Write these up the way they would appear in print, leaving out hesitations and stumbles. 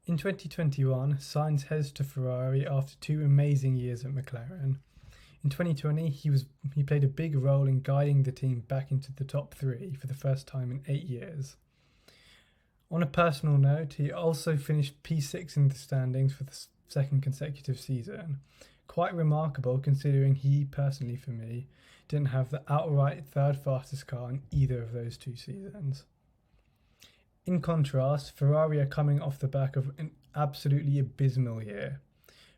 In 2021, Sainz heads to Ferrari after 2 amazing years at McLaren. In 2020, he played a big role in guiding the team back into the top 3 for the first time in 8 years. On a personal note, he also finished P6 in the standings for the second consecutive season. Quite remarkable considering he, personally for me, didn't have the outright third fastest car in either of those 2 seasons. In contrast, Ferrari are coming off the back of an absolutely abysmal year,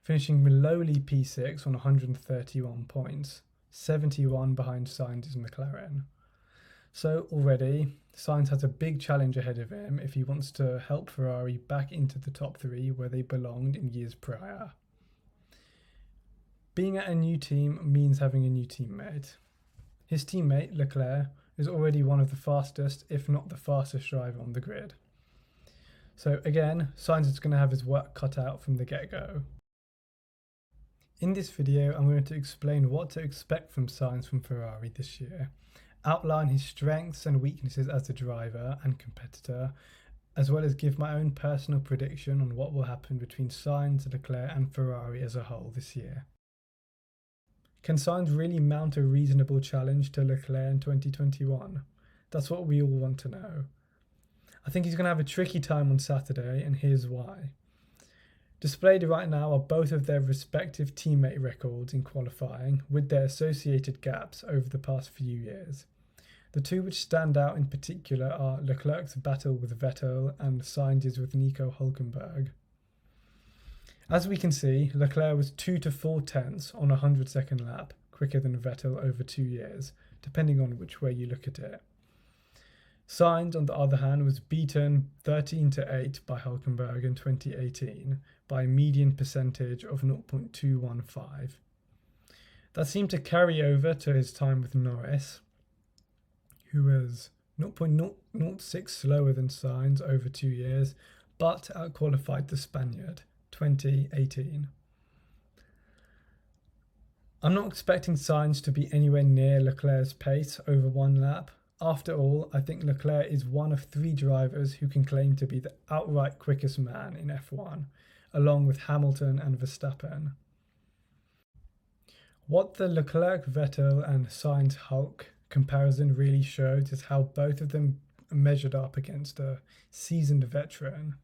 finishing lowly P6 on 131 points, 71 behind Sainz's McLaren. So already, Sainz has a big challenge ahead of him if he wants to help Ferrari back into the top 3 where they belonged in years prior. Being at a new team means having a new teammate. His teammate, Leclerc, is already one of the fastest, if not the fastest driver on the grid. So again, Sainz is going to have his work cut out from the get-go. In this video, I'm going to explain what to expect from Sainz from Ferrari this year, outline his strengths and weaknesses as a driver and competitor, as well as give my own personal prediction on what will happen between Sainz, Leclerc and Ferrari as a whole this year. Can Sainz really mount a reasonable challenge to Leclerc in 2021? That's what we all want to know. I think he's going to have a tricky time on Saturday, and here's why. Displayed right now are both of their respective teammate records in qualifying, with their associated gaps over the past few years. The 2 which stand out in particular are Leclerc's battle with Vettel and Sainz's with Nico Hulkenberg. As we can see, Leclerc was 2 to 4 tenths on a 100-second lap quicker than Vettel over 2 years, depending on which way you look at it. Sainz, on the other hand, was beaten 13 to 8 by Hulkenberg in 2018 by a median percentage of 0.215. That seemed to carry over to his time with Norris, who was 0.006 slower than Sainz over 2 years, but outqualified the Spaniard. 2018. I'm not expecting Sainz to be anywhere near Leclerc's pace over 1 lap. After all, I think Leclerc is one of 3 drivers who can claim to be the outright quickest man in F1, along with Hamilton and Verstappen. What the Leclerc, Vettel and Sainz Hulk comparison really showed is how both of them measured up against a seasoned veteran.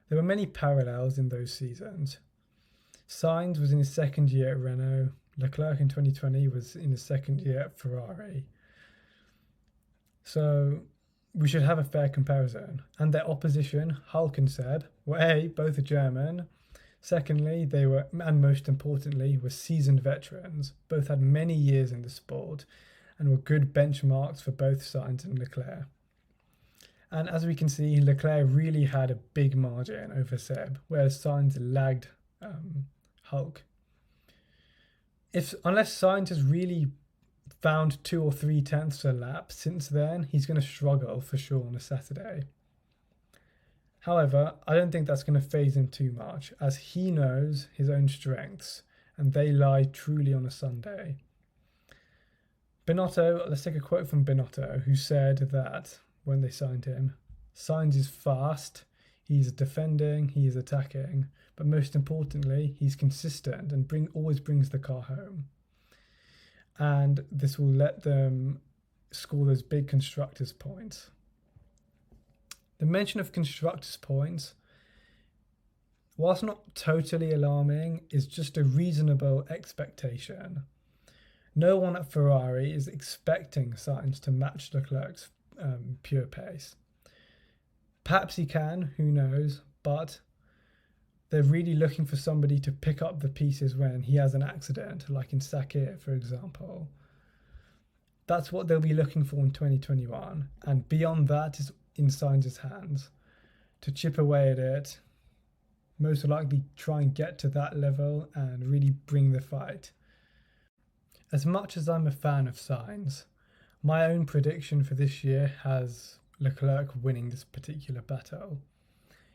There were many parallels in those seasons. Sainz was in his second year at Renault. Leclerc in 2020 was in his second year at Ferrari. So we should have a fair comparison. And their opposition, Hulk and Seb, were A, both are German. Secondly, they were, and most importantly, were seasoned veterans. Both had many years in the sport and were good benchmarks for both Sainz and Leclerc. And as we can see, Leclerc really had a big margin over Seb, whereas Sainz lagged Hulk. Unless Sainz has really found 2 or 3 tenths a lap since then, he's going to struggle for sure on a Saturday. However, I don't think that's going to faze him too much, as he knows his own strengths, and they lie truly on a Sunday. Binotto, let's take a quote from Binotto, who said that when they signed him, Sainz is fast, he's defending, he is attacking, but most importantly, he's consistent and always brings the car home. And this will let them score those big constructors' points. The mention of constructors' points, whilst not totally alarming, is just a reasonable expectation. No one at Ferrari is expecting Sainz to match Leclerc's pure pace. Perhaps he can, who knows, but they're really looking for somebody to pick up the pieces when he has an accident, like in Sakir, for example. That's what they'll be looking for in 2021, and beyond that is in Sainz's hands to chip away at it, most likely try and get to that level and really bring the fight. As much as I'm a fan of Sainz, my own prediction for this year has Leclerc winning this particular battle.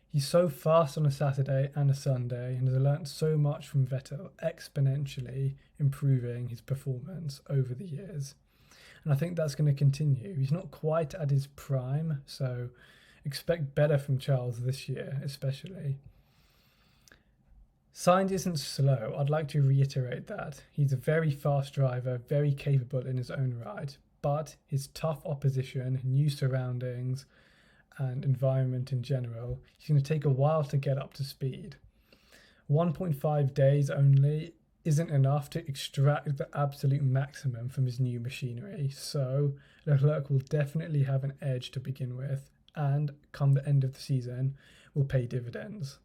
He's so fast on a Saturday and a Sunday and has learnt so much from Vettel, exponentially improving his performance over the years. And I think that's going to continue. He's not quite at his prime, so expect better from Charles this year, especially. Sainz isn't slow, I'd like to reiterate that. He's a very fast driver, very capable in his own right, but his tough opposition, new surroundings, and environment in general, he's going to take a while to get up to speed. 1.5 days only isn't enough to extract the absolute maximum from his new machinery, so Leclerc will definitely have an edge to begin with, and come the end of the season, will pay dividends.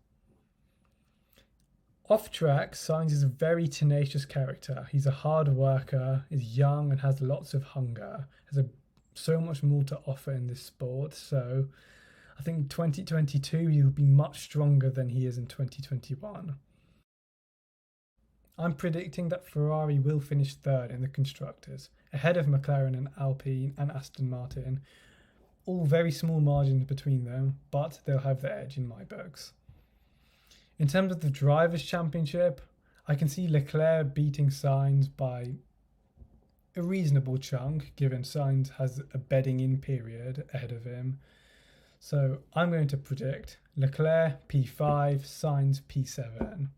Off track, Sainz is a very tenacious character. He's a hard worker, is young and has lots of hunger, has so much more to offer in this sport, so I think 2022 he will be much stronger than he is in 2021. I'm predicting that Ferrari will finish third in the Constructors, ahead of McLaren and Alpine and Aston Martin. All very small margins between them, but they'll have the edge in my books. In terms of the Drivers' Championship, I can see Leclerc beating Sainz by a reasonable chunk, given Sainz has a bedding in period ahead of him. So I'm going to predict Leclerc P5, Sainz P7.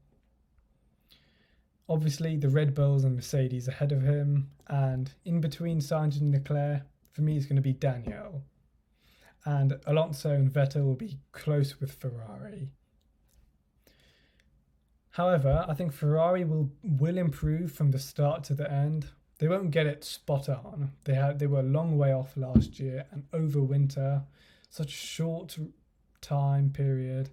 Obviously, the Red Bulls and Mercedes ahead of him, and in between Sainz and Leclerc, for me, it's going to be Daniel. And Alonso and Vettel will be close with Ferrari. However, I think Ferrari will improve from the start to the end. They won't get it spot on. They were a long way off last year, and over winter, such a short time period,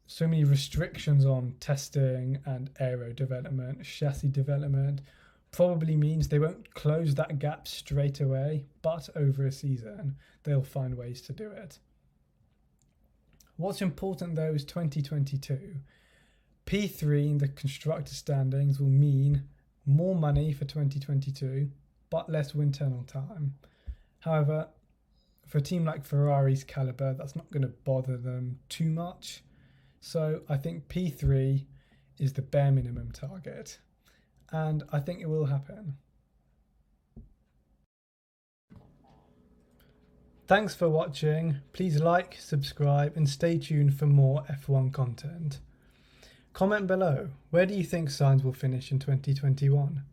so many restrictions on testing and aero development, chassis development, probably means they won't close that gap straight away, but over a season, they'll find ways to do it. What's important though is 2022. P3 in the constructor standings will mean more money for 2022, but less wind tunnel time. However, for a team like Ferrari's caliber, that's not going to bother them too much. So I think P3 is the bare minimum target, and I think it will happen. Thanks for watching. Please like, subscribe, and stay tuned for more F1 content. Comment below, where do you think Sainz will finish in 2021?